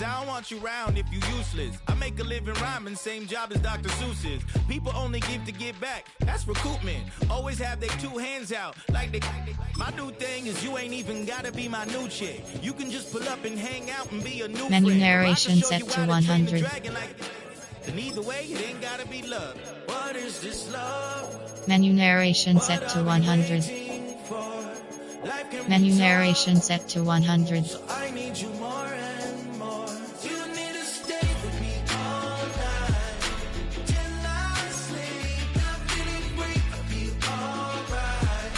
I don't want you round if you useless. I make a living rhyming, same job as Dr. Seuss's. People only give to get back, that's recoupment. Always have their two hands out, like they. My new thing is you ain't even gotta be my new chick. You can just pull up and hang out and be a new Menu friend. narration set to 100. And either way, it ain't gotta be love. What is this love? Menu narration set to 100. Menu narration set to 100. I need you more and more. You need to stay with me all night. Till I sleep, I feel great, I'll be alright.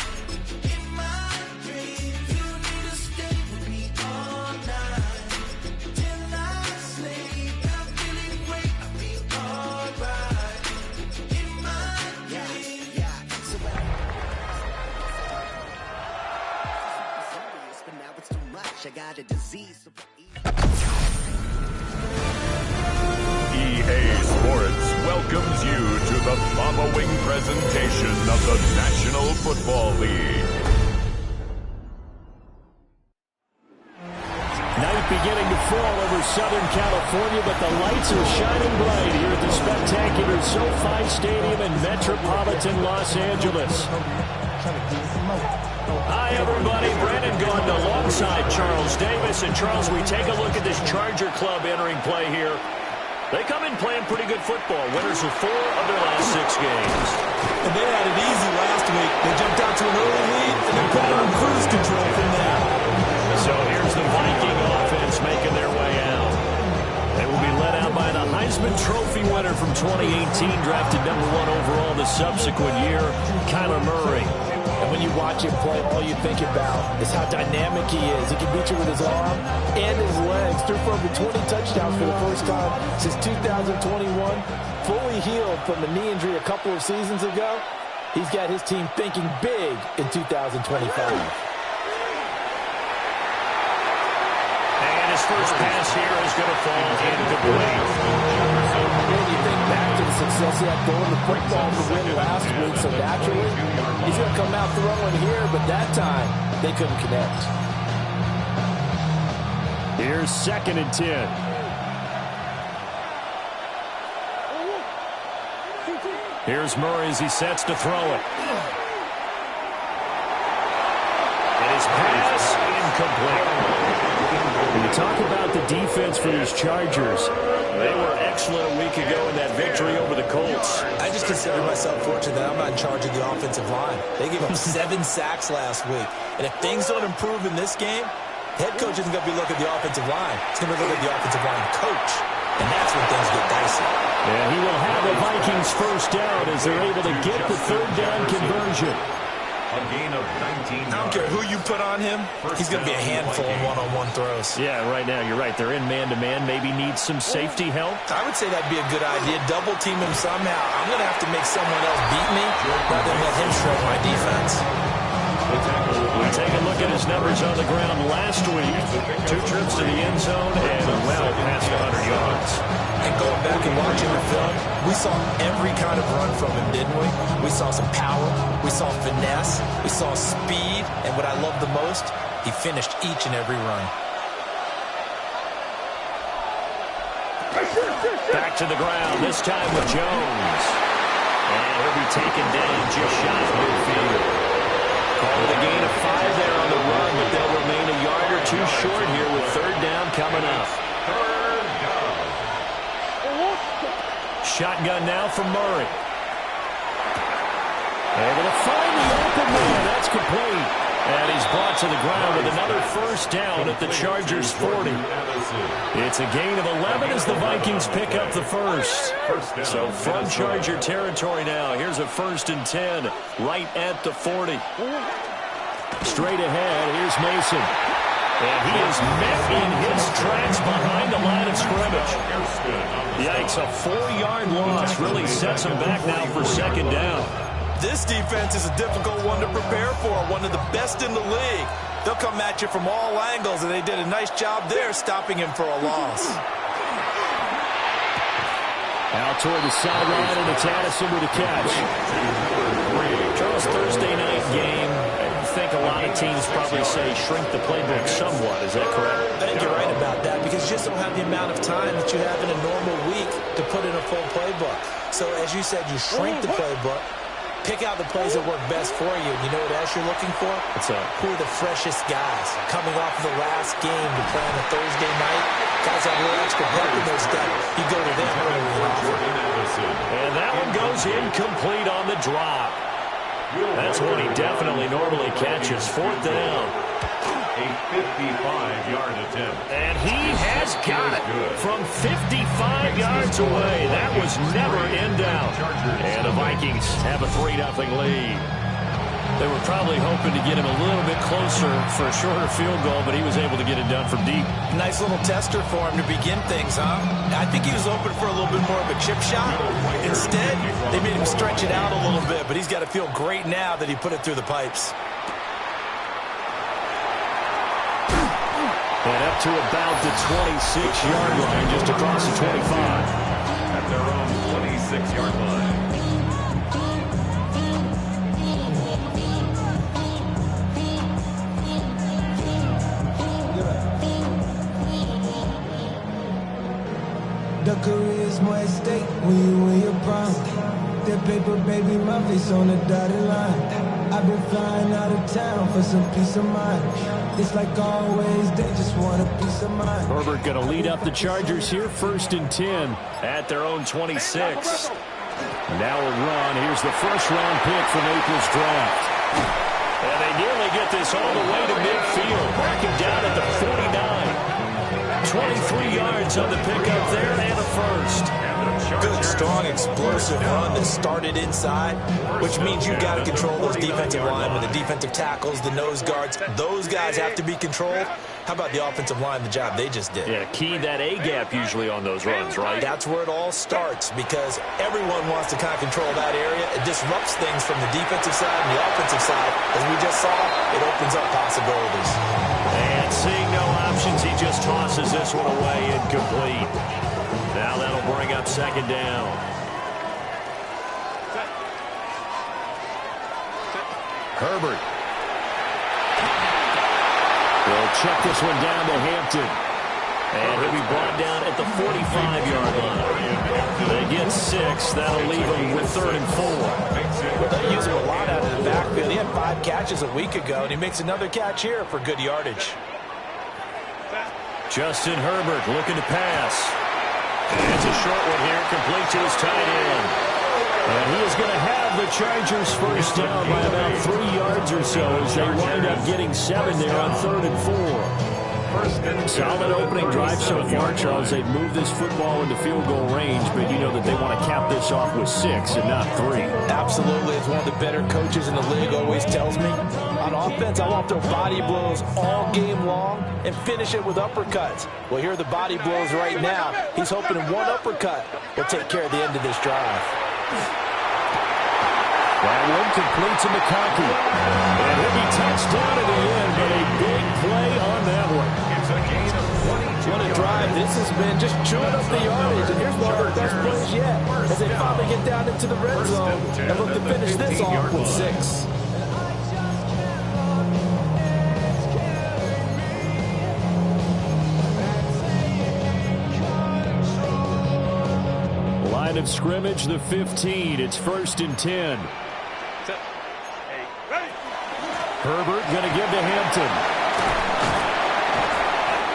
In my dreams, you need to stay with me all night. Till I sleep, I feel great, I'll be alright. In my dreams. I got a disease. EA Sports welcomes you to the following presentation of the National Football League. Night beginning to fall over Southern California, but the lights are shining bright here at the spectacular SoFi Stadium in metropolitan Los Angeles. Hi, everybody. Brandon Gaudin alongside Charles Davis. And, Charles, we take a look at this Charger club entering play here. They come in playing pretty good football. Winners of 4 of their last 6 games. And they had it easy last week. They jumped out to an early lead and then put it on cruise control from there. So here's the Viking offense making their way out. They will be led out by the Heisman Trophy winner from 2018, drafted #1 overall the subsequent year, Kyler Murray. And when you watch him play, all you think about is how dynamic he is. He can beat you with his arm and his legs. Threw for over 20 touchdowns for the first time since 2021. Fully healed from a knee injury a couple of seasons ago. He's got his team thinking big in 2025. And his first pass here is going to fall incomplete. Then you think back to the success he had throwing the football to win last week, so naturally, he's going to come out throwing here, but that time, they couldn't connect. Here's 2nd and 10. Here's Murray as he sets to throw it. And his pass incomplete. When you talk about the defense for these Chargers, they were excellent a week ago in that victory over the Colts. I just consider myself fortunate that I'm not in charge of the offensive line. They gave up 7 sacks last week. And if things don't improve in this game, head coach isn't going to be looking at the offensive line. He's going to look at the offensive line coach. And that's when things get dicey. And he will have the Vikings first down as they're able to get the 3rd down conversion. A gain of 19 yards. I don't care who you put on him, he's going to be a handful in one-on-one throws. Yeah, right now, you're right. They're in man-to-man. Maybe needs some safety help. I would say that'd be a good idea. Double team him somehow. I'm going to have to make someone else beat me rather than let him shred my defense. We take a look at his numbers on the ground last week. 2 trips to the end zone and well past 100 yards. And going back and watching the film, we saw every kind of run from him, didn't we? We saw some power, we saw finesse, we saw speed, and what I love the most, he finished each and every run. Back to the ground, this time with Jones. And he'll be taken down just shy of midfield. Call it a gain of 5 there on the run, but they'll remain a yard or 2 short here with 3rd down coming up. Shotgun now from Murray. Able to find the open man. That's complete. And he's brought to the ground with another first down at the Chargers 40. It's a gain of 11 as the Vikings pick up the first. So from Charger territory now, here's a 1st and 10 right at the 40. Straight ahead, here's Mason. And he is met in his tracks behind the line of scrimmage. Yikes, a 4-yard loss really sets him back now for 2nd down. This defense is a difficult one to prepare for, one of the best in the league. They'll come at you from all angles, and they did a nice job there stopping him for a loss. Out toward the sideline, and it's Addison with a catch. Charles, Thursday night game. I think a lot of teams probably say shrink the playbook somewhat. Is that correct? I think you're right about that because you just don't have the amount of time that you have in a normal week to put in a full playbook. So as you said, you shrink the playbook, pick out the plays that work best for you. And you know what else you're looking for? Who are the freshest guys coming off of the last game to play on a Thursday night? Guys have a little extra pep in their step. You go to them early and often. And that one goes incomplete on the drop. That's one he definitely normally catches. Fourth down. A 55-yard attempt. And he has got it from 55 yards away. That was never in doubt. And the Vikings have a 3-0 lead. They were probably hoping to get him a little bit closer for a shorter field goal, but he was able to get it done from deep. Nice little tester for him to begin things, huh? I think he was hoping for a little bit more of a chip shot. Instead, they made him stretch it out a little bit, but he's got to feel great now that he put it through the pipes. And up to about the 26-yard line, just across the 25. At their own 26-yard line. The career's more at stake when you win your prime. That paper, baby, my face on the dotted line. I've been flying out of town for some peace of mind. It's like always, they just want a piece of mind. Herbert going to lead up the Chargers here, 1st and 10 at their own 26. Now a run. Here's the first-round pick from April's draft. And they nearly get this all the way to midfield. Backing down at the 49. 23 yards on the pickup there and a first. Good, strong, explosive run that started inside, which means you've got to control those defensive linemen, the defensive tackles, the nose guards. Those guys have to be controlled. How about the offensive line, the job they just did? Yeah, key that A-gap usually on those runs, right? That's where it all starts because everyone wants to kind of control that area. It disrupts things from the defensive side and the offensive side. As we just saw, it opens up possibilities. And seeing no options, he just tosses this one away incomplete. Now that'll bring up 2nd down. Herbert. We'll check this one down to Hampton. And he'll be brought down at the 45-yard line. They get 6. That'll leave him with 3rd and 4. They use him a lot out of the backfield. He had 5 catches a week ago, and he makes another catch here for good yardage. Justin Herbert looking to pass. It's a short one here, complete to his tight end. And he is going to have the Chargers first down by about 3 yards or so as they wind up getting 7 there on 3rd and 4. Solid opening drive so far, Charles. They've moved this football into field goal range, but you know that they want to cap this off with 6 and not 3. Absolutely. As one of the better coaches in the league always tells me, on offense, I want to throw body blows all game long and finish it with uppercuts. Well, here are the body blows right now. He's hoping one uppercut will take care of the end of this drive. That one complete to McConkey. And he'll be touched down at the end, but a big play on that one. It's a gain of 22. What a drive this has been, just chewing up the yardage. And here's one of the best plays yet as they finally get down into the red zone and look to finish this off with 6. Line of scrimmage, the 15. It's 1st and 10. Herbert going to give to Hampton.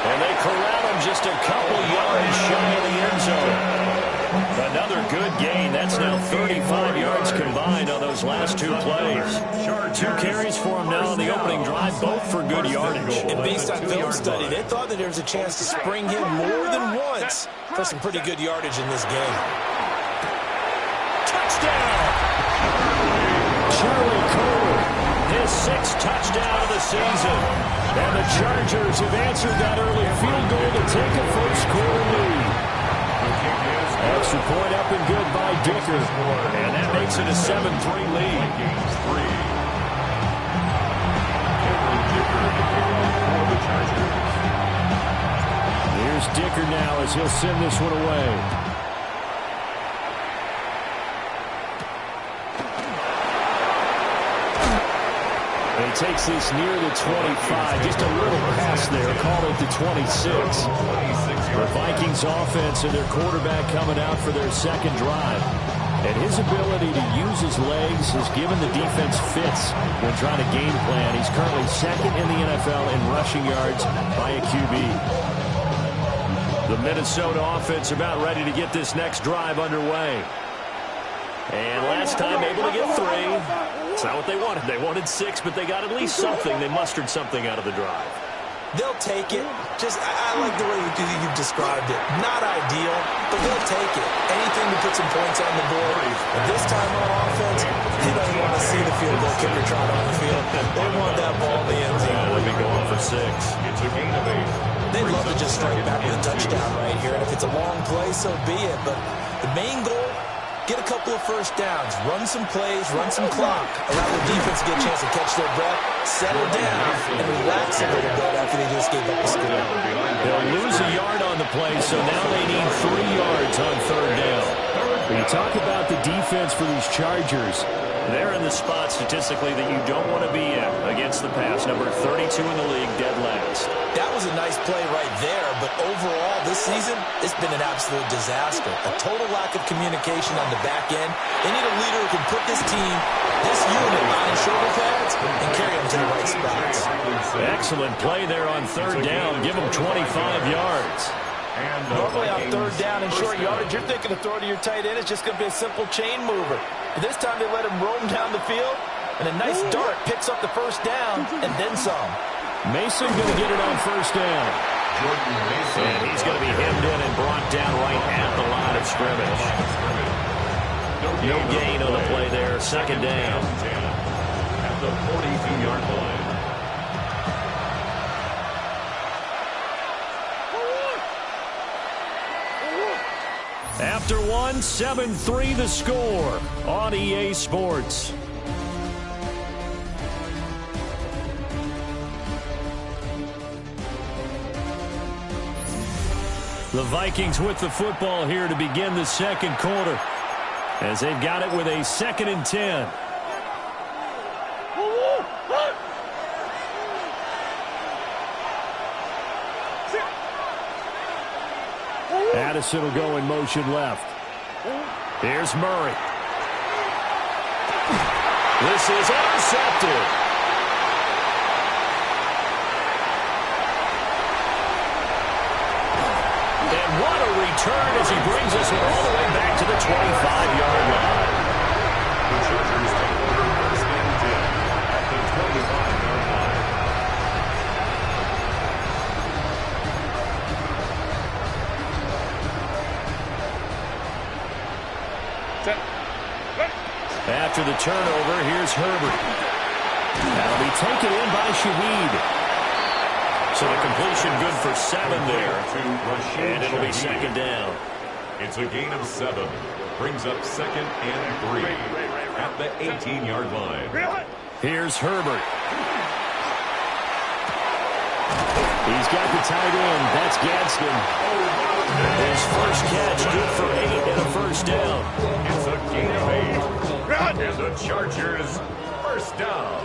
And they corral him just a couple yards shy of the end zone. Another good gain. That's now 35 yards combined on those last 2 plays. 2 carries for him now on the opening drive, both for good yardage. And based on film study, they thought that there was a chance to spring him more than once for some pretty good yardage in this game. Touchdown! Charlie Cole. His 6th touchdown of the season. And the Chargers have answered that early field goal to take a first-quarter lead. Extra point up and good by Dicker. And that makes it a 7-3 lead. Here's Dicker now as he'll send this one away. And he takes this near the 25. Just a little pass there. Call it the 26. The Vikings offense and their quarterback coming out for their second drive. And his ability to use his legs has given the defense fits when trying to game plan. He's currently second in the NFL in rushing yards by a QB. The Minnesota offense about ready to get this next drive underway. And last time able to get 3. It's not what they wanted. They wanted 6, but they got at least something. They mustered something out of the drive. They'll take it. I like the way you've described it. Not ideal, but they'll take it. Anything to put some points on the board. And this time on offense, they don't want to see the field goal kicker trot on the field. They want that ball in the end zone. They'll be going for 6. It's a gain of 8. They'd love to just strike back with a touchdown right here. And if it's a long play, so be it. But the main goal, get a couple of first downs, run some plays, run some clock, allow the defense to get a chance to catch their breath, settle down, and relax a little bit after they just gave up a score. They'll lose a yard on the play, so now they need 3 yards on third down. When you talk about the defense for these Chargers, they're in the spot statistically that you don't want to be in against the pass. Number 32 in the league, dead last. That was a nice play right there, but overall this season, it's been an absolute disaster. A total lack of communication on the back end. They need a leader who can put this team, this unit, on his shoulder pads and carry them to the right spots. Excellent play there on third down. Give them 25 yards. Normally on third down and short yardage, you're thinking to throw to your tight end. It's just going to be a simple chain mover. But this time they let him roam down the field, and a nice dart picks up the first down and then some. Mason going to get it on first down. And he's going to be hemmed in and brought down right at the line of scrimmage. No gain on the play there. Second down. At the 42-yard line. After one, 7-3 the score on EA Sports. The Vikings with the football here to begin the second quarter as they've got it with a 2nd and 10. Addison will go in motion left. Here's Murray. This is intercepted. And what a return as he brings us all the way back to the 25-yard line. The Chargers take over first and 10 at the 25-yard line. After the turnover, here's Herbert. That'll be taken in by Shaheed. So the completion good for 7 there. And it'll be second down. It's a gain of 7. Brings up 2nd and 3 at the 18-yard line. Here's Herbert. He's got the tight end. That's Gadsden. His first catch, good for 8 and a first down. It's a gain of 8. And the Chargers first down.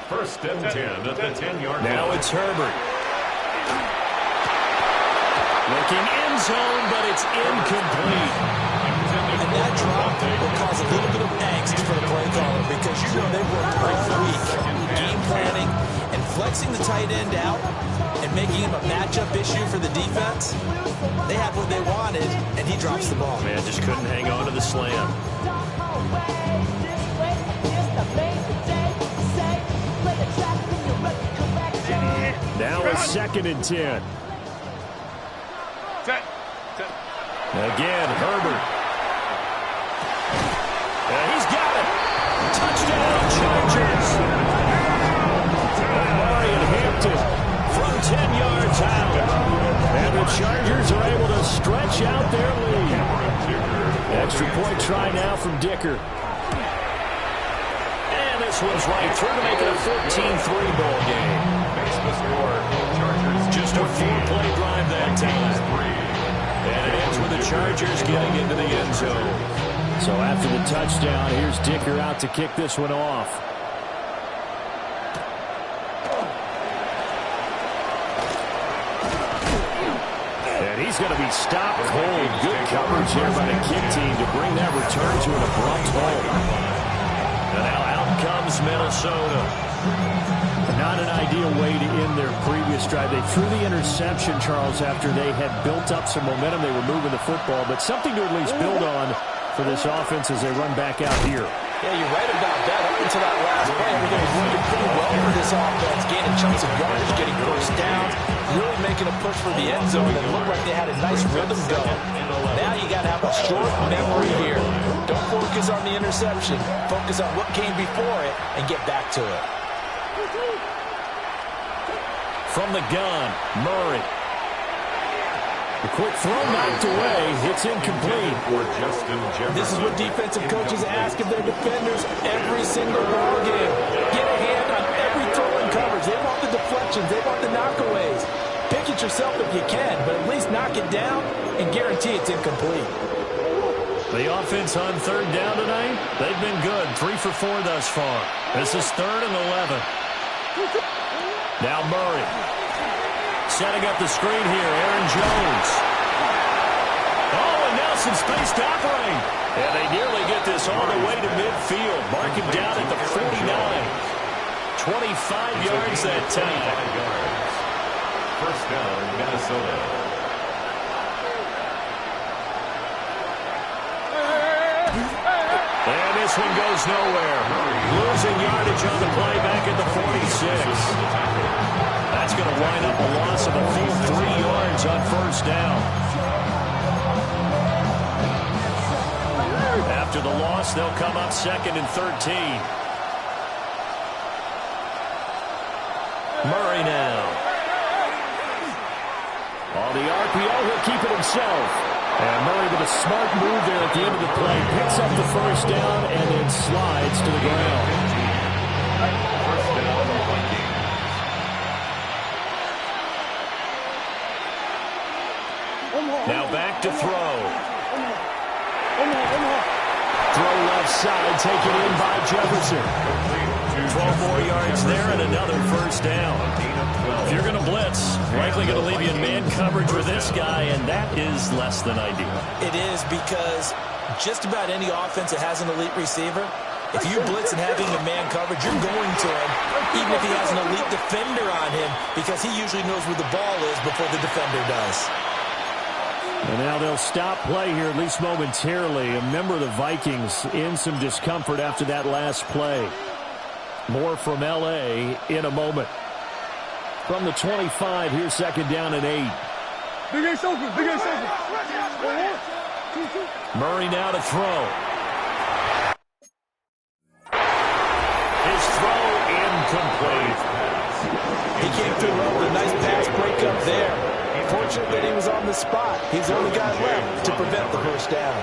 1st and 10 at the 10-yard line. Now it's Herbert. Looking end zone, but it's incomplete. And that drop will cause a little bit of angst for the play caller because you know they've worked all week game planning and flexing the tight end out and making him a matchup issue for the defense. They had what they wanted, and he drops the ball. Man, just couldn't hang on to the slam. Now it's 2nd and 10. Again, Herbert. He's got it. Touchdown, Chargers. Omari and Hampton from 10 yards out. And the Chargers are able to stretch out their lead. Extra point try now from Dicker. And this one's right through to make it a 14-3 ball game. Makes the score. Chargers Just a 4-play drive that time. And it ends with the Chargers getting into the end zone. So after the touchdown, here's Dicker out to kick this one off. And he's going to be stopped cold. Good coverage here by the kick team to bring that return to an abrupt halt. And now out comes Minnesota. Not an ideal way to end their previous drive. They threw the interception, Charles, after they had built up some momentum. They were moving the football, but something to at least build on for this offense as they run back out here. Yeah, you're right about that. Up until that last play, everything was working pretty well for this offense, gaining chunks of yardage, getting first downs, really making a push for the end zone. It looked like they had a nice rhythm going. Now you got to have a short memory here. Don't focus on the interception. Focus on what came before it and get back to it. From the gun, Murray. The quick throw knocked away. It's incomplete. This is what defensive coaches ask of their defenders every single ball game. Get a hand on every throw in coverage. They want the deflections. They want the knockaways. Pick it yourself if you can, but at least knock it down and guarantee it's incomplete. The offense on third down tonight, they've been good. 3 for 4 thus far. This is 3rd and 11. Now Murray. Setting up the screen here, Aaron Jones. Oh, and now some space to operate. And they nearly get this all the way to midfield. Mark him down at the 49. 25 yards that time. First down, Minnesota. And this one goes nowhere. Losing yardage on the play back at the 46. That's going to wind up a loss of a full 3 yards on first down. After the loss, they'll come up 2nd and 13. Murray now. On the RPO, he'll keep it himself. And Murray with a smart move there at the end of the play. Picks up the first down and then slides to the ground. First down, Vikings. Now back to throw. Throw left side, taken in by Jefferson. 12 more yards there and another first down. If you're going to blitz, likely going to leave you in man coverage with this guy, and that is less than ideal. It is because just about any offense that has an elite receiver, if you blitz and have him in man coverage, you're going to him, even if he has an elite defender on him, because he usually knows where the ball is before the defender does. And now they'll stop play here, at least momentarily. A member of the Vikings in some discomfort after that last play. More from L.A. in a moment. From the 25, here's 2nd down and 8. Murray now to throw. His throw incomplete. He came through well with a nice pass breakup there. Fortunate that he was on the spot. He's the only guy left to prevent the first down.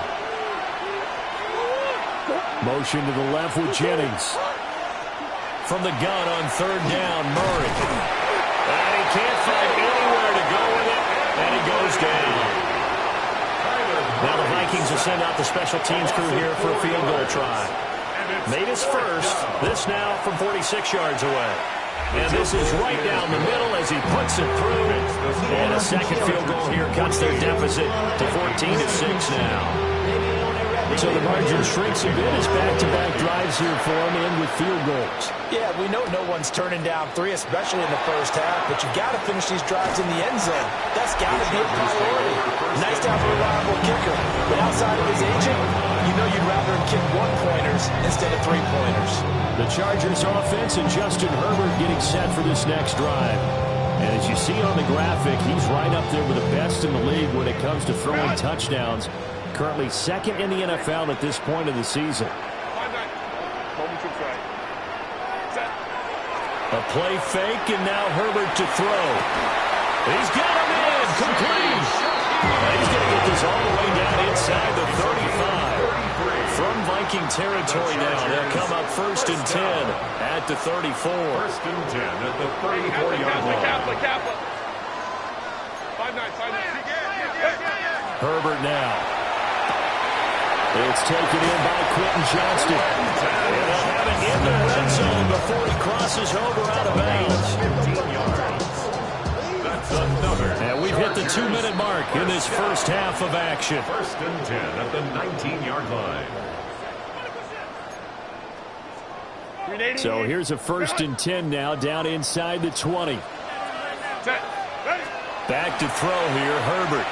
Motion to the left with Jennings. From the gun on 3rd down, Murray. And he can't find anywhere to go with it, and he goes down. Now the Vikings will send out the special teams crew here for a field goal try. Made his first. This now from 46 yards away. And this is right down the middle as he puts it through. And a second field goal here cuts their deficit to 14-6 now. So the margin shrinks a bit as back-to-back drives here for him in with field goals. Yeah, we know no one's turning down 3, especially in the first half, but you've got to finish these drives in the end zone. That's got to be a priority. Nice to have a reliable kicker, but outside of his agent, you know you'd rather him kick 1-pointers instead of 3-pointers. The Chargers offense and Justin Herbert getting set for this next drive. And as you see on the graphic, he's right up there with the best in the league when it comes to throwing touchdowns. Currently 2nd in the NFL at this point of the season. A play fake, and now Herbert to throw. He's got him in, complete. He's going to get this all the way down inside the 35. From Viking territory now, they'll come up 1st and 10 at the 34. 1st and 10 at the 34-yard line. Herbert now. It's taken in by Quentin Johnston. And they'll have it in the red zone before he crosses over out of bounds. That's another. And we've hit at the 2-minute mark in this first half of action. First and 10 at the 19-yard line. So here's a first and 10 now, down inside the 20. Back to throw here, Herbert.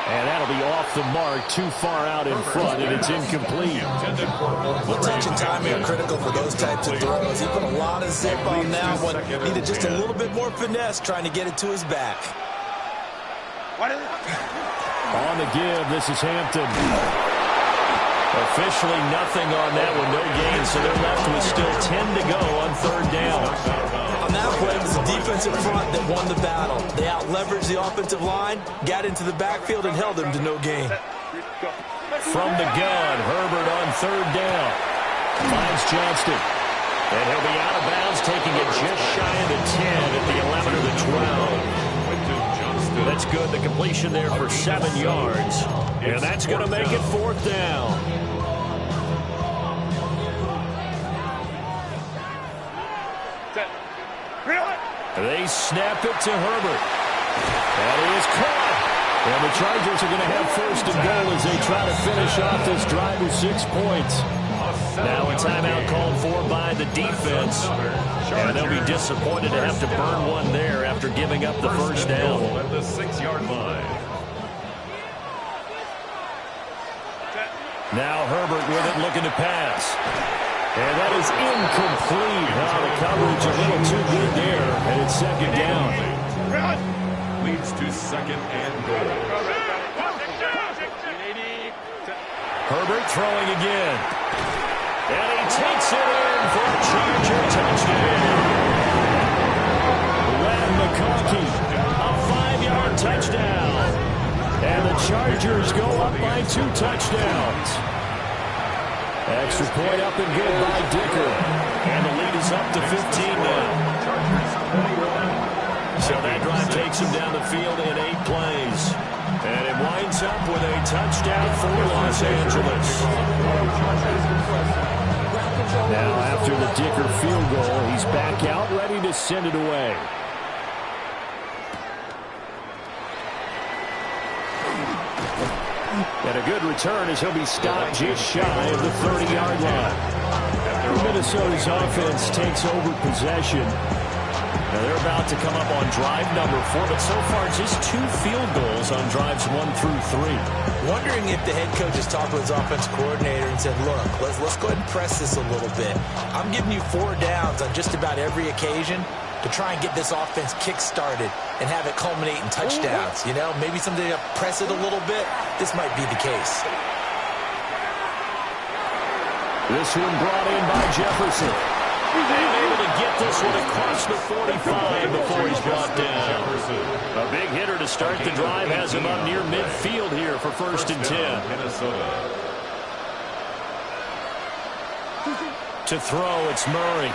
And that'll be off the mark, too far out in front, and it's incomplete. Well, touch and timing are critical for those types of throws. He put a lot of zip on that one. Needed just a little bit more finesse trying to get it to his back. On the give, this is Hampton. Officially nothing on that one, no gain, so they're left with still 10 to go on third down. On that play, it was the defensive front that won the battle. They out-leveraged the offensive line, got into the backfield, and held them to no gain. From the gun, Herbert on third down. Finds Johnston. And he'll be out of bounds, taking it just shy of the 10 at the 11 or the 12. That's good. The completion there for 7 yards. And that's going to make it fourth down. They snap it to Herbert. That is caught. And the Chargers are going to have first and goal as they try to finish off this drive with 6 points. Now a timeout called for by the defense. And they'll be disappointed to have to burn one there after giving up the first down. At the 6-yard line. Now Herbert with it, looking to pass. And that is incomplete. The coverage a little too good there, and it's second down. Leads to second and goal. Herbert throwing again. And he takes it in for a Charger touchdown. Len McConkey, a 5-yard touchdown. And the Chargers go up by 2 touchdowns. Extra point up and good by Dicker. And the lead is up to 15 now. So that drive takes him down the field in 8 plays. And it winds up with a touchdown for Los Angeles. Now after the Dicker field goal, he's back out, ready to send it away. And a good return as he'll be stopped just shy of the 30-yard line. Minnesota's offense takes over possession. Now they're about to come up on drive number 4, but so far just 2 field goals on drives 1 through 3. Wondering if the head coach has talked to his offensive coordinator and said, look, let's go ahead and press this a little bit. I'm giving you 4 downs on just about every occasion to try and get this offense kick-started and have it culminate in touchdowns. You know, maybe someday to press it a little bit. This might be the case. This one brought in by Jefferson. And able to get this one across the 45 before he's brought down. A big hitter to start the drive has him up near midfield here for first and 10. Minnesota. To throw, it's Murray.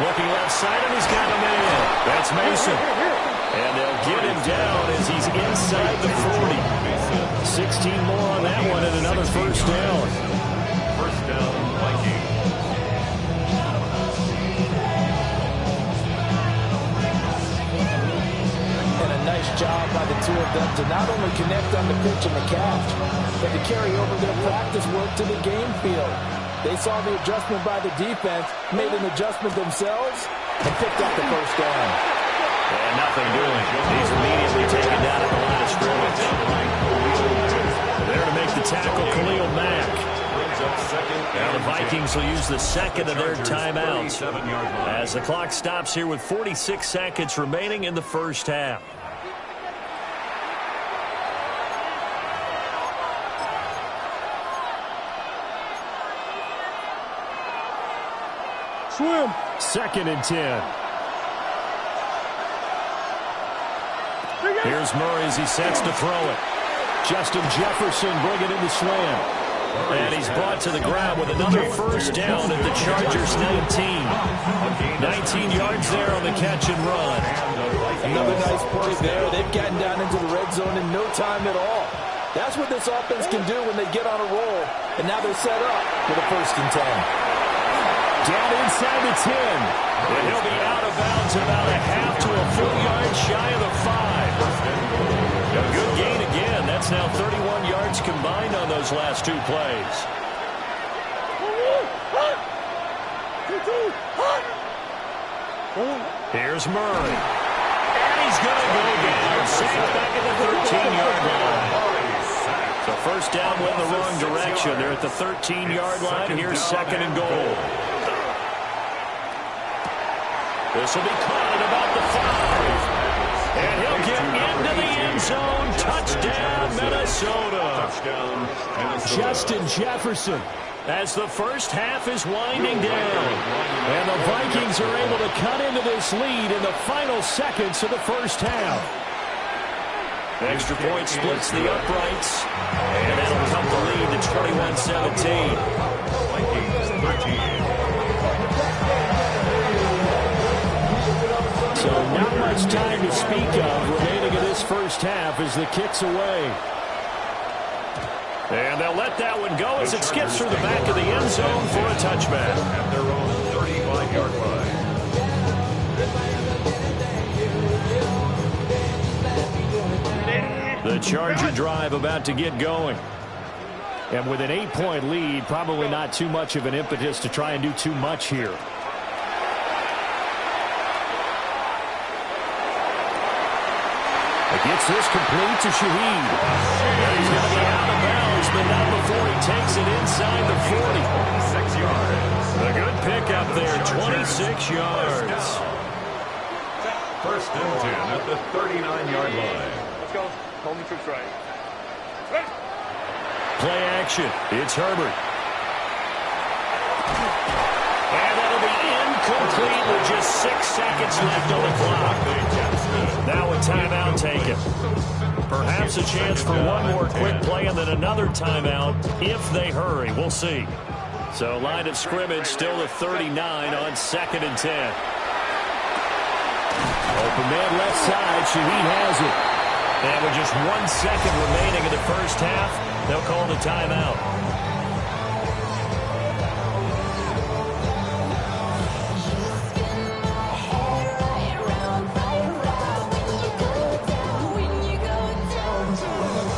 Looking left side, and he's got a man. That's Mason. And they'll get him down as he's inside the 40. 16 more on that one and another first down. First down, Vikings. And a nice job by the 2 of them to not only connect on the pitch and the catch, but to carry over their practice work to the game field. They saw the adjustment by the defense, made an adjustment themselves, and picked up the first down. And nothing doing. He's immediately taken down at the line of scrimmage. There to make the tackle, Khalil Mack. Now the Vikings will use the second of their timeouts as the clock stops here with 46 seconds remaining in the first half. Swim. Second and 10. Here's Murray as he sets to throw it. Justin Jefferson bringing in the slam. And he's brought to the ground with another first down at the Chargers 19. 19 yards there on the catch and run. Another nice play there. They've gotten down into the red zone in no time at all. That's what this offense can do when they get on a roll. And now they're set up with a first and 10. Down inside the 10. And he'll be out of bounds about a half to a full yard shy of the 5. A good gain again. That's now 31 yards combined on those last 2 plays. Here's Murray. And he's going to go down. Sacked back at the 13-yard line. So first down went the wrong direction. They're at the 13-yard line. Here's second and goal. This will be caught at about the 5. And he'll get into the end zone. Touchdown, Minnesota. Justin Jefferson. As the first half is winding down. And the Vikings are able to cut into this lead in the final seconds of the first half. Extra point splits the uprights. And that'll cut the lead to 21-17. Vikings 13. So not much time to speak of remaining in this first half as the kick's away. And they'll let that one go as it skips through the back of the end zone for a touchback. At their own 35-yard line. The Charger drive about to get going. And with an 8-point lead, probably not too much of an impetus to try and do too much here. Gets this complete to Shaheed. And he's going to be out of bounds, but not before he takes it inside the 40. 6 yards. A good pickup there, 26 yards. First and 10 at the 39-yard line. Let's go. Hold me troops right. Play action. It's Herbert. And that'll be incomplete with just 6 seconds left on the clock. Now a timeout taken. Perhaps a chance for one more quick play and then another timeout if they hurry. We'll see. So line of scrimmage still at 39 on 2nd and 10. Open man left side. Shaheed has it. And with just 1 second remaining in the first half, they'll call the timeout.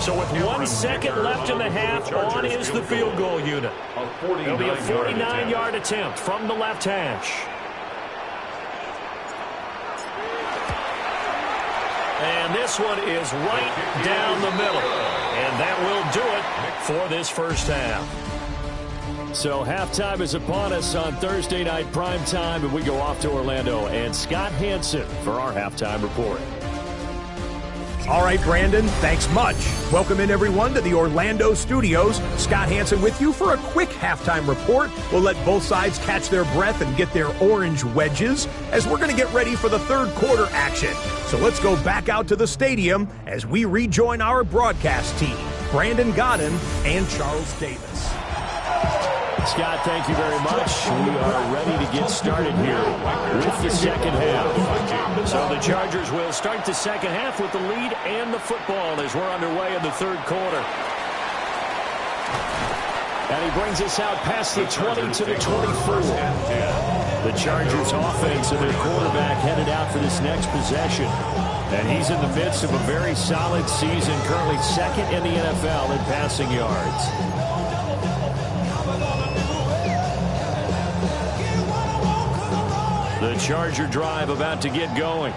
So with 1 second left in the half, on is the field goal unit. It'll be a 49-yard attempt from the left hash. And this one is right down the middle. And that will do it for this first half. So halftime is upon us on Thursday night primetime, and we go off to Orlando. And Scott Hanson for our halftime report. All right, Brandon, thanks much. Welcome in, everyone, to the Orlando studios. Scott Hanson with you for a quick halftime report. We'll let both sides catch their breath and get their orange wedges as we're going to get ready for the third quarter action. So let's go back out to the stadium as we rejoin our broadcast team, Brandon Godden and Charles Davis. Scott, thank you very much. We are ready to get started here with the second half. So the Chargers will start the second half with the lead and the football as we're underway in the third quarter. And he brings us out past the 20 to the 24. The Chargers offense and their quarterback headed out for this next possession. And he's in the midst of a very solid season, currently second in the NFL in passing yards. The Charger drive about to get going.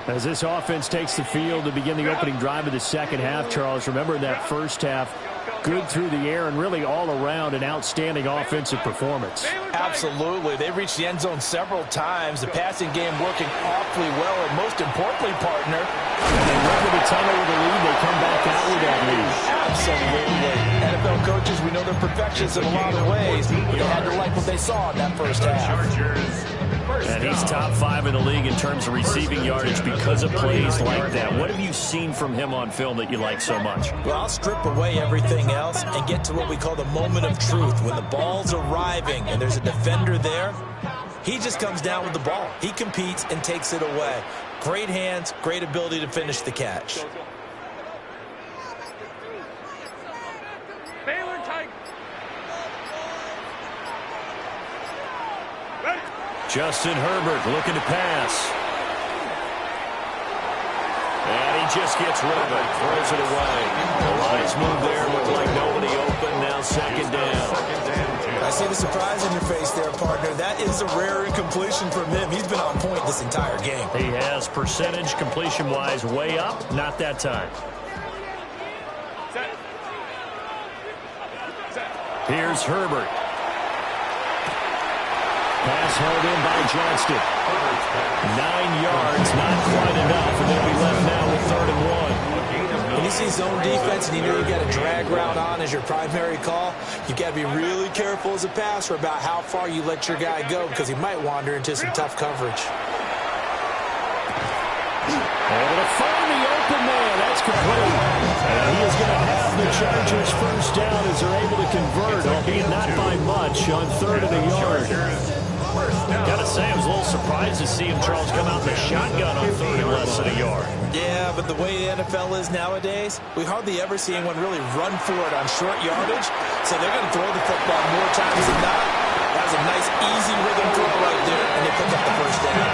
As this offense takes the field to begin the opening drive of the second half, Charles, remember that first half, good through the air and really all around an outstanding offensive performance. Absolutely. They reached the end zone several times. The passing game working awfully well, and most importantly, partner, and they run to the tunnel with the lead. They come back out with that lead. Absolutely. NFL coaches, we know they're perfectionists in a lot of ways, but they had to like what they saw in that first half. And he's top 5 in the league in terms of receiving yardage because of plays like that. What have you seen from him on film that you like so much? Well, I'll strip away everything else and get to what we call the moment of truth. When the ball's arriving and there's a defender there, he just comes down with the ball. He competes and takes it away. Great hands, great ability to finish the catch. Justin Herbert looking to pass. And he just gets rid of it, throws it away. The lines move there, look like nobody open, now second down. I see the surprise in your face there, partner. That is a rare incompletion from him. He's been on point this entire game. He has percentage completion-wise way up, not that time. Here's Herbert. Pass held in by Johnston. 9 yards, not quite enough, and they'll be left now with 3rd and 1. When you see zone defense and you know you got a drag route on as your primary call, you got to be really careful as a passer about how far you let your guy go because he might wander into some tough coverage. Able to find the open man. That's complete. And he is going to have the Chargers first down as they're able to convert, albeit not by much, on 3rd and a yard. Gotta say, I was a little surprised to see him, Charles, come out in the shotgun on 3rd and less than a yard. Yeah, but the way the NFL is nowadays, we hardly ever see anyone really run for it on short yardage. So they're going to throw the football more times than not. That was a nice, easy rhythm throw right there, and they pick up the first down.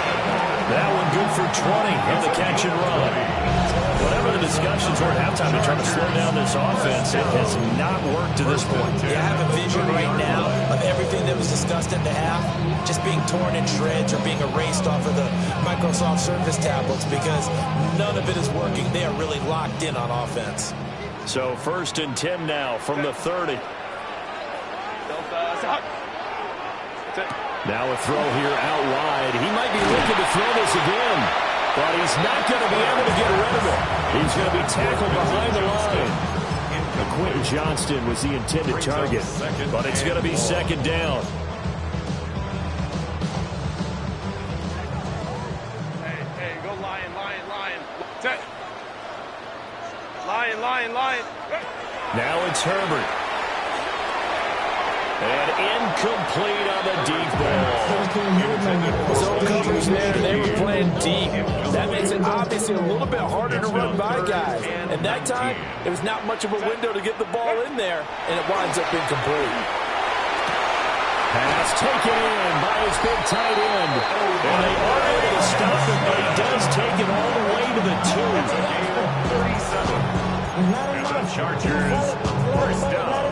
That one good for 20 and the catch and run. Whatever the discussions were at halftime to try to slow down this offense, it has not worked to this point. Yeah, I have a vision right now of everything that was discussed at the half just being torn in shreds or being erased off of the Microsoft Surface tablets because none of it is working. They are really locked in on offense. So 1st and 10 now from the 30. Now a throw here out wide. He might be looking to throw this again, but he's not going to be able to get rid of it. He's going to be tackled behind the line. Quentin Johnston was the intended target, but it's going to be 2nd down. Hey, go Lion. Lion. Now it's Herbert. And incomplete on the deep ball. Zone coverage there, they were playing deep. That makes it obviously a little bit harder to run by guys. And that time, there was not much of a window to get the ball in there, and it winds up incomplete. Pass taken in by his big tight end. And they are able to stop him, but he does take it all the way to the 2. And the Chargers, first down.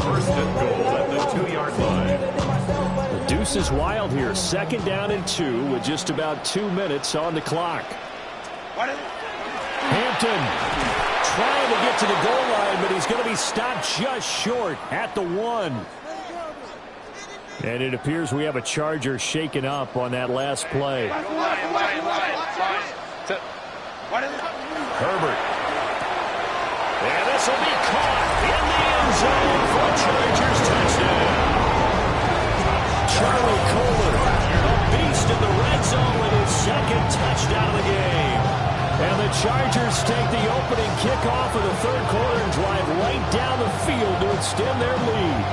1st and goal at the 2-yard line. The deuce is wild here. 2nd down and 2 with just about 2 minutes on the clock. Hampton trying to get to the goal line, but he's going to be stopped just short at the 1. And it appears we have a Charger shaken up on that last play. Herbert. And this will be caught in the end zone for a Chargers touchdown. Charlie Kohler, a beast in the red zone with his 2nd touchdown of the game. And the Chargers take the opening kickoff of the 3rd quarter and drive right down the field to extend their lead.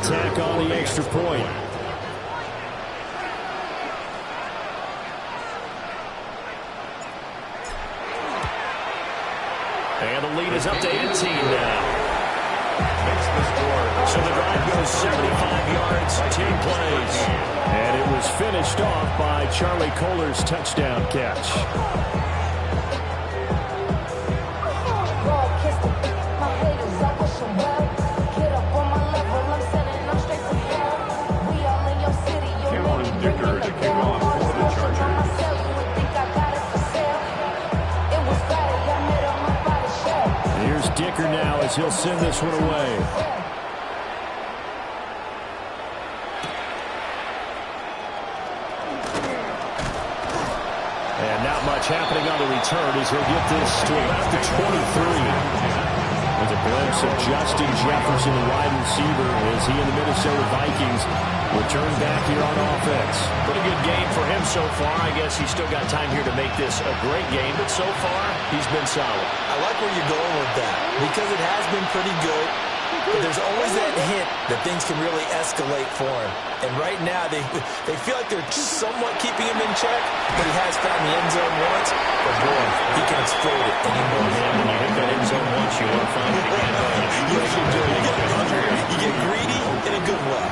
to tack on the extra point. And the lead is up to 18 now. So the drive goes 75 yards, 10 plays. And it was finished off by Charlie Kolar's touchdown catch. Cameron Dicker to kick off for the Chargers. Here's Dicker now as he'll send this one away. And not much happening on the return as he'll get this to about the 23. With a glimpse of Justin Jefferson, the wide receiver, as he and the Minnesota Vikings return back here on offense. Pretty good game for him so far. I guess he's still got time here to make this a great game, but so far, he's been solid. I like where you're going with that because it has been pretty good, but there's always that hint that things can really escalate for him. And right now, they feel like they're somewhat keeping him in check, but he has found the end zone once. But boy, he can explode it anymore. When you hit that end zone once, you want to find it again. You actually do. You get hungry. You get greedy in a good way.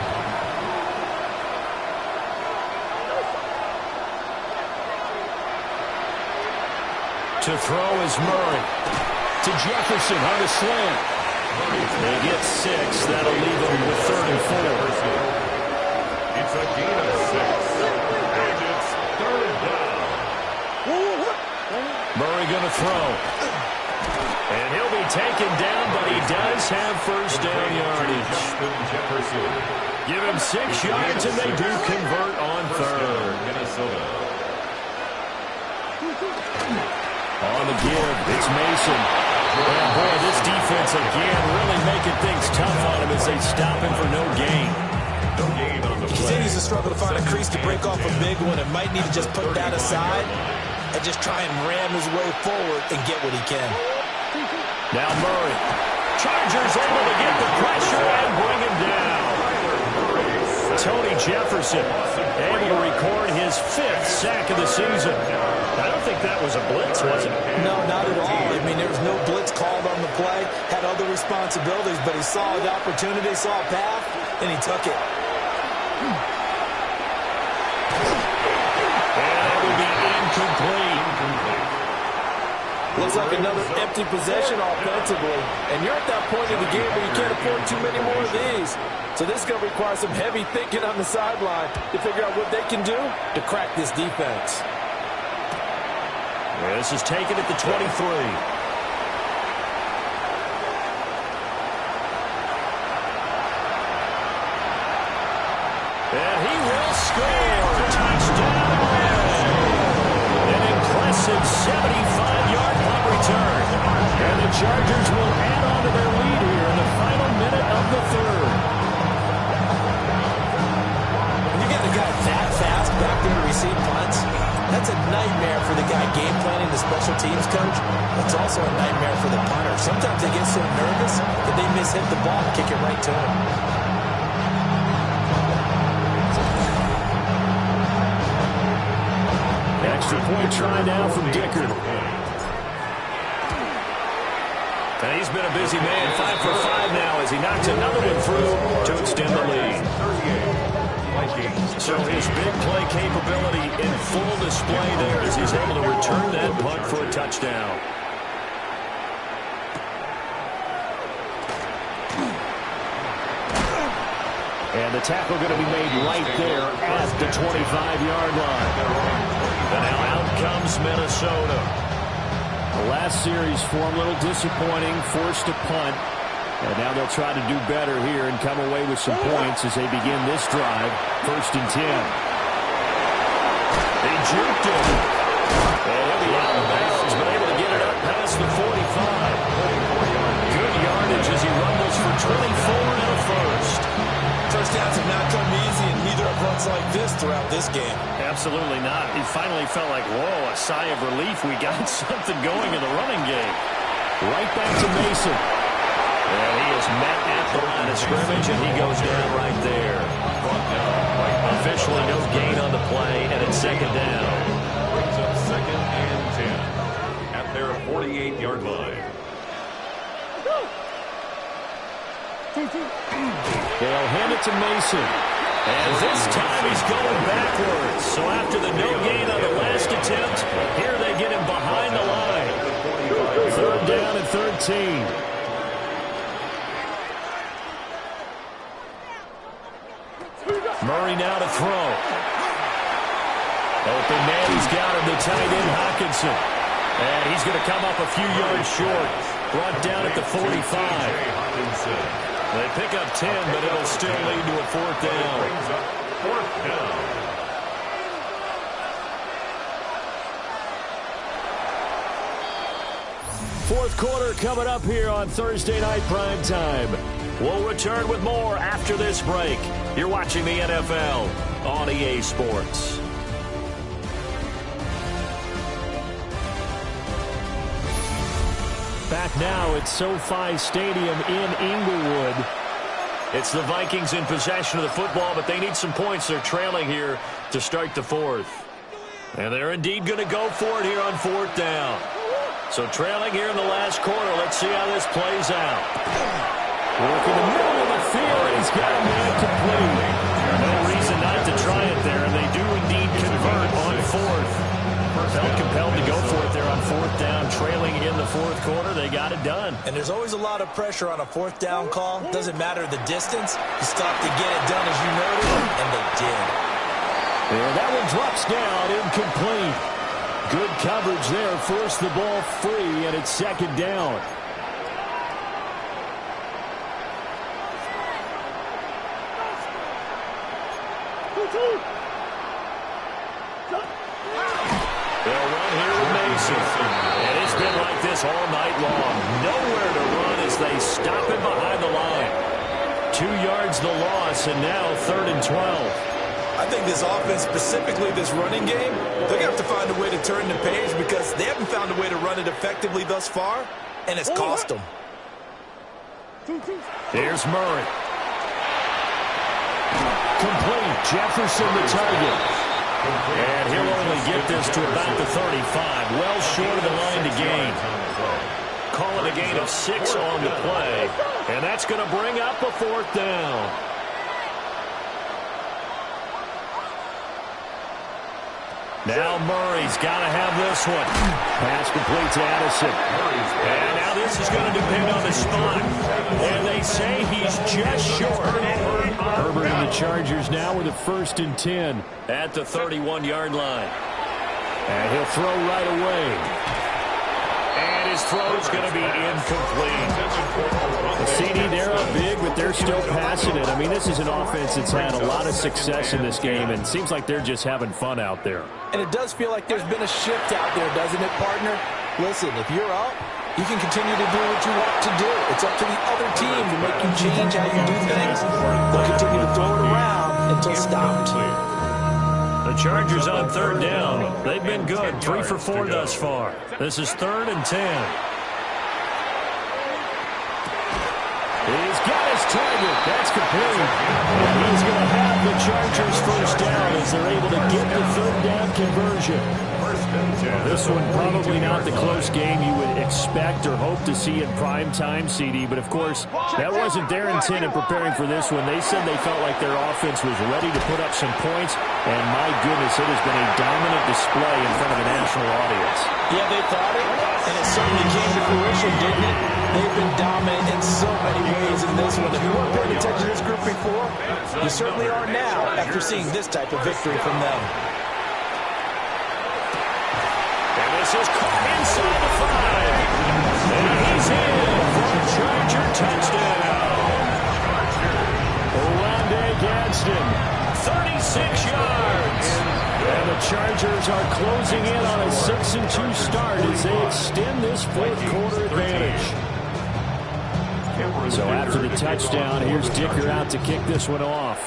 To throw is Murray. To Jefferson on the slant. They get 6. That'll leave them with 3rd and 4. It's a gain of 6. And it's 3rd down. Murray going to throw. And he'll be taken down, but he does have first down yardage. Justin Jefferson. Give him 6 yards, and they do convert on 3rd. Minnesota. On the give, it's Mason. And boy, this defense again really making things tough on him as they stop him for no gain. No gain on the play. Continues to struggle to find a crease to break off a big one and might need to just put that aside and just try and ram his way forward and get what he can. Now Murray. Chargers able to get the pressure and bring him down. Tony Jefferson able to record his 5th sack of the season. I don't think that was a blitz, was it? No, not at all. I mean, there was no blitz called on the play. Had other responsibilities, but he saw the opportunity, saw a path, and he took it. And it will be incomplete. Looks like another empty possession offensively. And you're at that point in the game where you can't afford too many more of these. So this is going to require some heavy thinking on the sideline to figure out what they can do to crack this defense. This is taken at the 23. And he will score. Touchdown. An impressive 75-yard punt return. And the Chargers will add on to their lead here in the final minute of the 3rd. When you get a guy that fast back there to receive punts, that's a nightmare for the guy game planning, the special teams coach. It's also a nightmare for the punter. Sometimes they get so nervous that they mishit the ball and kick it right to him. Extra point try now from Dicker. And he's been a busy man, 5 for 5 now as he knocks another one through to extend the lead. So his big play capability in full display there as he's able to return that punt for a touchdown. And the tackle going to be made right there at the 25-yard line. And now out comes Minnesota. The last series for him, a little disappointing, forced to punt. And now they'll try to do better here and come away with some points as they begin this drive. 1st and 10. They juked him. And he'll be out of bounds, but able to get it up past the 45. Good yardage as he rumbles for 24 and a first. First downs have not come easy, and neither have runs like this throughout this game. Absolutely not. He finally felt like, whoa, a sigh of relief. We got something going in the running game. Right back to Mason. And he is met at the line of scrimmage, and he goes down right there. Officially no gain on the play, and it's second down. Brings up 2nd and 10 at their 48-yard line. They'll hand it to Mason. And this time he's going backwards. So after the no gain on the last attempt, here they get him behind the line. 3rd down and 13. Murray now to throw. Open man, he's got him, the tight end, Hockenson. And he's going to come up a few yards short. Brought down at the 45. They pick up 10, but it'll still lead to a 4th down. 4th down. Fourth quarter coming up here on Thursday Night Prime Time. We'll return with more after this break. You're watching the NFL on EA Sports. Back now at SoFi Stadium in Inglewood. It's the Vikings in possession of the football, but they need some points. They're trailing here to start the 4th. And they're indeed going to go for it here on 4th down. So trailing here in the last quarter. Let's see how this plays out. Working the middle of the field. He's got a man complete. No reason not to try it there, and they do indeed convert on 4th. Felt compelled to go for it there on 4th down, trailing in the 4th quarter. They got it done. And there's always a lot of pressure on a 4th down call. Doesn't matter the distance. You still have to get it done as you noted, and they did. And that one drops down, incomplete. Good coverage there, forced the ball free, and it's 2nd down. They'll run here with Mason. And it's been like this all night long. Nowhere to run as they stop him behind the line. 2 yards the loss, and now 3rd and 12. I think this offense, specifically this running game, they're going to have to find a way to turn the page because they haven't found a way to run it effectively thus far, and it's cost them. Here's Murray. Complete. Jefferson the target. And he'll only get this to about the 35. Well short of the line to gain. Call it a gain of 6 on the play. And that's going to bring up a 4th down. Now Murray's got to have this one. Pass complete to Addison. And now this is going to depend on the spot. And they say he's just short. Herbert and the Chargers now with a 1st and 10 at the 31-yard line. And he'll throw right away. And his throw's going to be incomplete. The CD, they're up big, but they're still passing it. I mean, this is an offense that's had a lot of success in this game, and it seems like they're just having fun out there. And it does feel like there's been a shift out there, doesn't it, partner? Listen, if you're up, you can continue to do what you want to do. It's up to the other team to make you change how you do things. They'll continue to throw it around until stopped. The Chargers on 3rd down. They've been good, 3 for 4 thus far. This is 3rd and 10. He's got his target. That's complete. And he's going to have the Chargers 1st down as they're able to get the 3rd down conversion. This one probably not the close game you would expect or hope to see in prime time, CD. But, of course, that wasn't their intent in preparing for this one. They said they felt like their offense was ready to put up some points. And, my goodness, it has been a dominant display in front of a national audience. Yeah, they thought it, and it certainly came to fruition, didn't it? They've been dominant in so many ways in this one. If you weren't paying attention to this group before, you certainly are now after seeing this type of victory from them. And this is caught inside the 5. And he's in for a Charger touchdown. Oronde Gadsden, 36 yards. And the Chargers are closing in on a 6-2 start as they extend this 4th quarter advantage. So after the touchdown, here's Dicker out to kick this one off.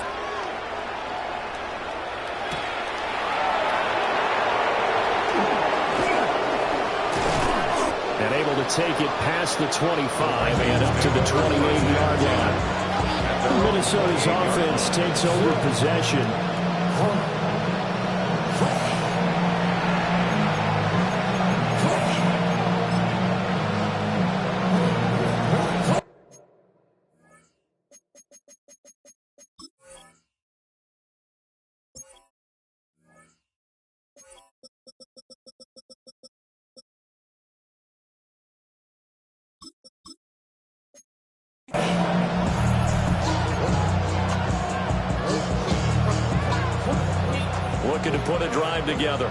And able to take it past the 25 and up to the 28-yard line. Minnesota's offense takes over possession. Looking to put a drive together.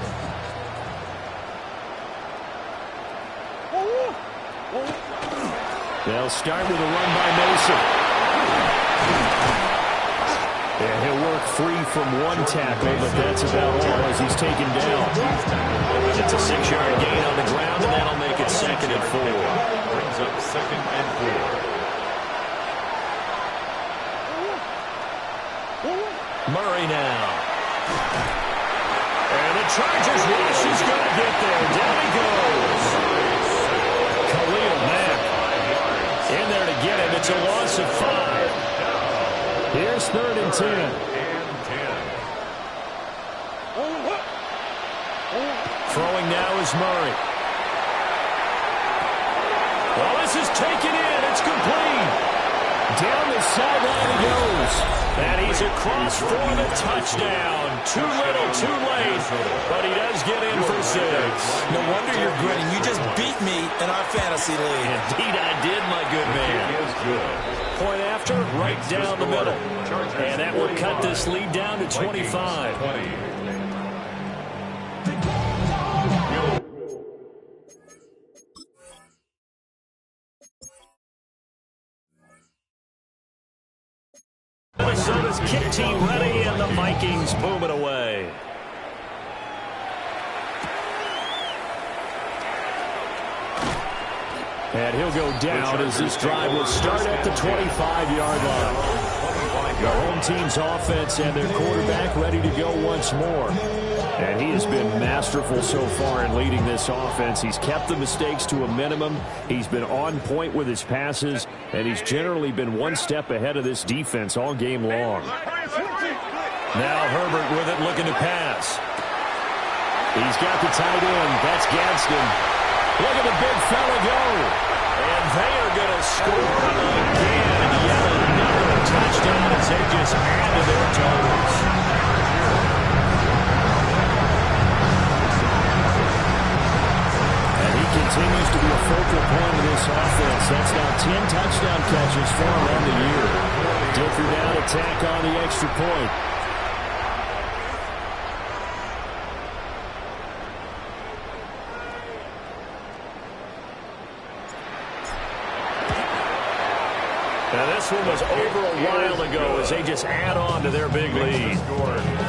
They'll start with a run by Mason. And he'll work free from one tackle, but that's about all as he's taken down. It's a 6-yard gain on the ground, and that'll make it 2nd and 4. Brings up 2nd and 4. Murray now. And the Chargers rush is going to get there. Down he goes. Khalil Mack in there to get him. It's a loss of 5. Here's 3rd and 10. Throwing now is Murray. Well, this is taken in. It's complete. Down the sideline he goes. And he's across for the touchdown. Too little, too late. But he does get in for 6. No wonder you're grinning. You just beat me in our fantasy league. Indeed I did, my good man. Point after, right down the middle. And that will cut this lead down to 25. Minnesota's kick team ready, and the Vikings boom it away. And he'll go down as this drive will start at the 25-yard line. The home team's offense and their quarterback ready to go once more. And he has been masterful so far in leading this offense. He's kept the mistakes to a minimum. He's been on point with his passes, and he's generally been one step ahead of this defense all game long. Now Herbert with it, looking to pass. He's got the tight end. That's Gadsden. Look at the big fella go. And they are going to score again. Yet another touchdown as they just add to their totals. And he continues to be a focal point of this offense. That's now 10 touchdown catches for him on the year. Dicker down to tack on the extra point. Now this one was over a while ago as they just add on to their big lead.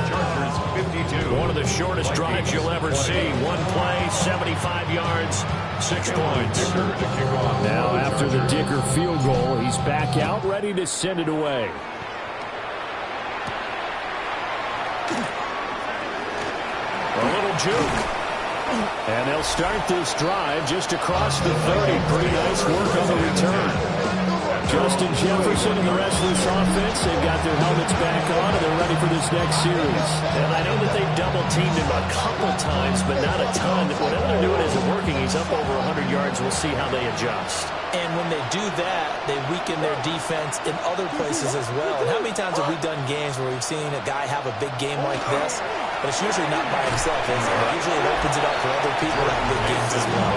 Chargers 52. One of the shortest drives you'll ever see. One play, 75 yards, 6 points. Now after the Dicker field goal, he's back out, ready to send it away. A little juke. And they'll start this drive just across the 30. Pretty nice work on the return. Justin Jefferson and the rest of this offense, they've got their helmets back on, and they're ready for this next series. And I know that they've double-teamed him a couple times, but not a ton. Whatever they're doing isn't working. He's up over 100 yards. We'll see how they adjust. And when they do that, they weaken their defense in other places as well. And how many times have we done games where we've seen a guy have a big game like this, but it's usually not by himself, is it? Usually it opens it up for other people to have big games as well.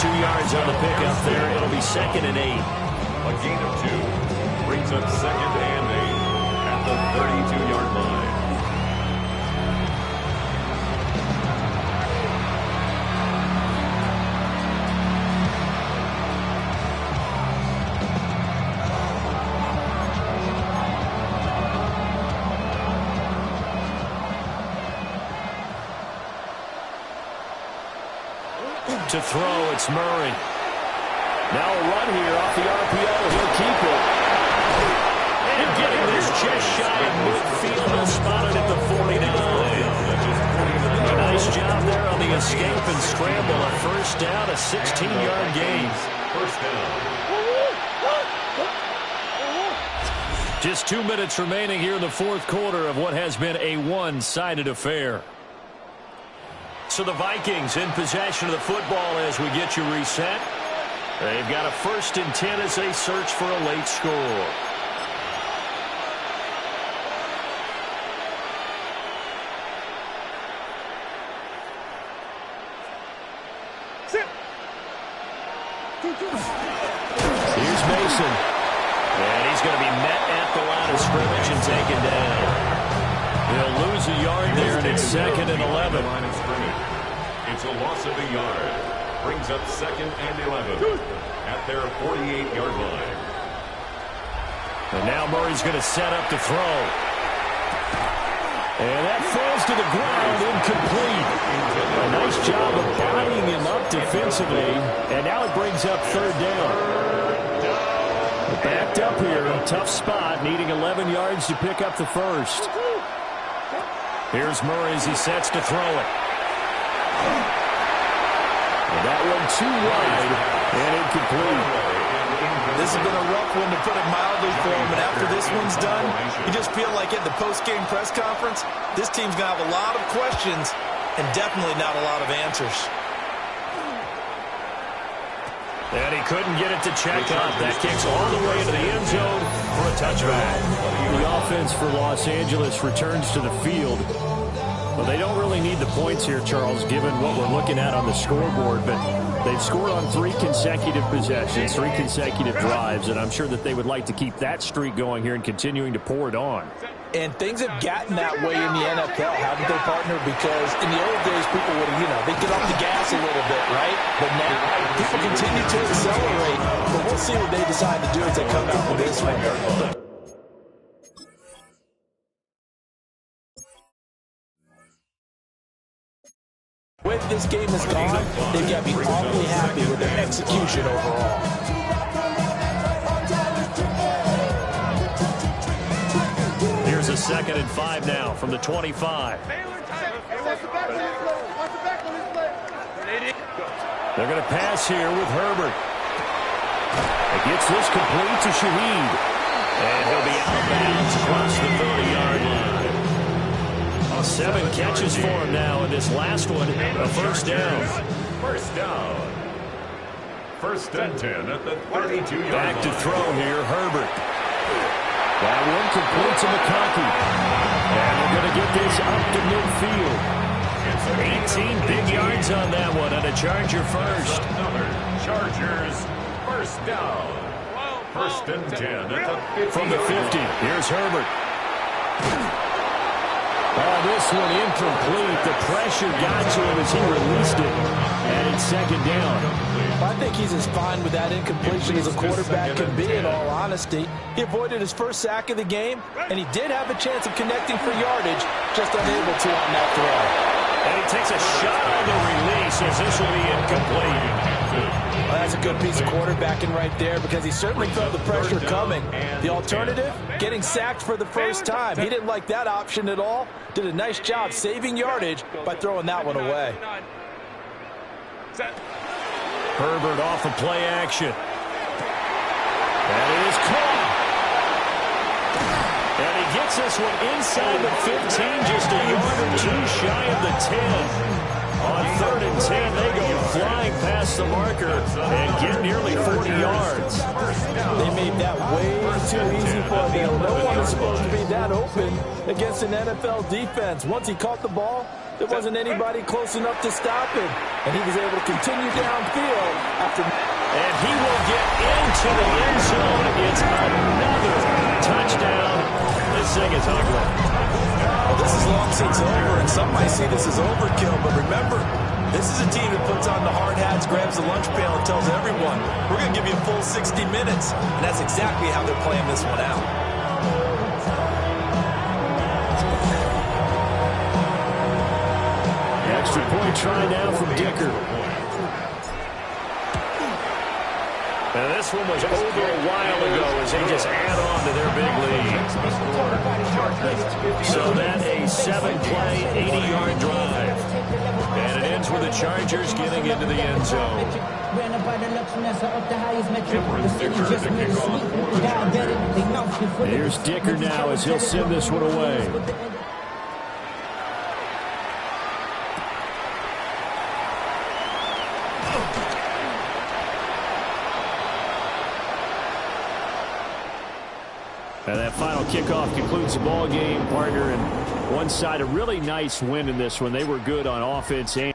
2 yards on the pickup there. It'll be 2nd and 8. A gain of 2 brings up 2nd and 8 at the 32-yard line. To throw, it's Murray. Now a run here off the RPO. He'll keep it. And getting this just shy of midfield. Spotted at the 49. A nice job there on the escape and scramble. A first down, a 16-yard gain. First down. Just 2 minutes remaining here in the fourth quarter of what has been a one-sided affair. So the Vikings in possession of the football as we get you reset. They've got a 1st and 10 as they search for a late score. Here's Mason. And he's going to be met at the line of scrimmage and taken down. He'll lose a yard there, and it's 2nd and 11. It's a loss of a yard. Brings up 2nd and 11 at their 48-yard line. And now Murray's going to set up to throw. And that falls to the ground, incomplete. A nice job of buying him up defensively. And now it brings up 3rd down. Backed up here, tough spot, needing 11 yards to pick up the first. Here's Murray as he sets to throw it. And that one too wide and incomplete. This has been a rough one, to put it mildly, for him. And after this one's done, you just feel like at the post-game press conference, this team's going to have a lot of questions and definitely not a lot of answers. And he couldn't get it to check up. That kicks all the way into the end zone for a touchback. The offense for Los Angeles returns to the field. Well, they don't really need the points here, Charles, given what we're looking at on the scoreboard. But they've scored on 3 consecutive possessions, 3 consecutive drives, and I'm sure that they would like to keep that streak going here and continuing to pour it on. And things have gotten that way in the NFL, haven't they, partner? Because in the old days, people would, they'd get off the gas a little bit, right? But now, people continue to accelerate. But we'll see what they decide to do as they come out with this one. The way this game has gone, they've got to be awfully happy with their execution overall. Here's a 2nd and 5 now from the 25. They're going to pass here with Herbert. It gets this complete to Shaheed. And he'll be out of bounds across the 30-yard line. 7 catches for him now, and this last one, a first down. First down. 1st and 10 at the 32-yard line. Back to throw here, Herbert. That one complete to McConkey. And they're going to get this up to midfield. 18 big yards on that one, and a Charger first. Another Chargers first down. 1st and 10 at the 50. From the 50, here's Herbert. Oh, this one incomplete. The pressure got to him as he released it. And it's 2nd down. I think he's as fine with that incompletion as a quarterback can be, in all honesty. He avoided his first sack of the game, and he did have a chance of connecting for yardage, just unable to on that throw. And he takes a shot on the release as this will be incomplete. Well, that's a good piece of quarterbacking right there, because he certainly felt the pressure coming. The alternative, getting sacked for the first time. He didn't like that option at all. Did a nice job saving yardage by throwing that one away. Herbert off of play action. And it is caught. And he gets this one inside the 15, just a yard or 2 shy of the 10. On 3rd and 10, they go flying past the marker and get nearly 40 yards. They made that way too easy for them. No one is supposed to be that open against an NFL defense. Once he caught the ball, there wasn't anybody close enough to stop him. And he was able to continue downfield after. And he will get into the end zone. It's another touchdown. This thing is ugly. Well, this is long since over, and some might see this as overkill. But remember, this is a team that puts on the hard hats, grabs the lunch pail, and tells everyone, we're going to give you a full 60 minutes. And that's exactly how they're playing this one out. Extra point try now from Dicker. And this one was over a while ago as they just add on to their big lead. So that a 7-play, 80-yard drive. And it ends with the Chargers getting into the end zone. Here's Dicker now as he'll send this one away. And that final kickoff concludes the ball game, partner. And one side, a really nice win in this one. They were good on offense and